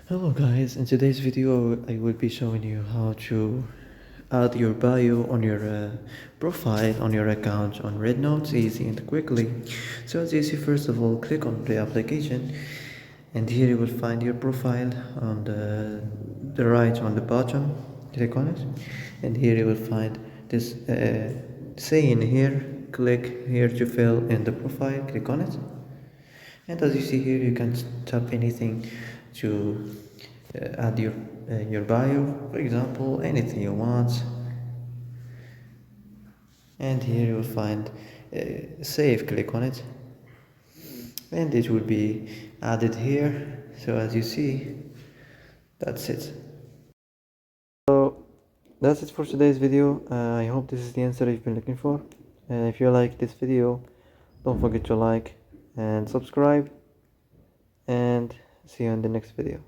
Hello guys, in today's video I will be showing you how to add your bio on your profile on your account on Rednote easy and quickly. So as you see, first of all click on the application, and here you will find your profile on the right on the bottom. Click on it, and here you will find this saying here, click here to fill in the profile. Click on it, and as you see here you can tap anything to add your bio, for example, anything you want. And here you will find save. Click on it, and it will be added here. So as you see, that's it. So that's it for today's video. I hope this is the answer you've been looking for. And if you like this video, don't forget to like and subscribe, and see you in the next video.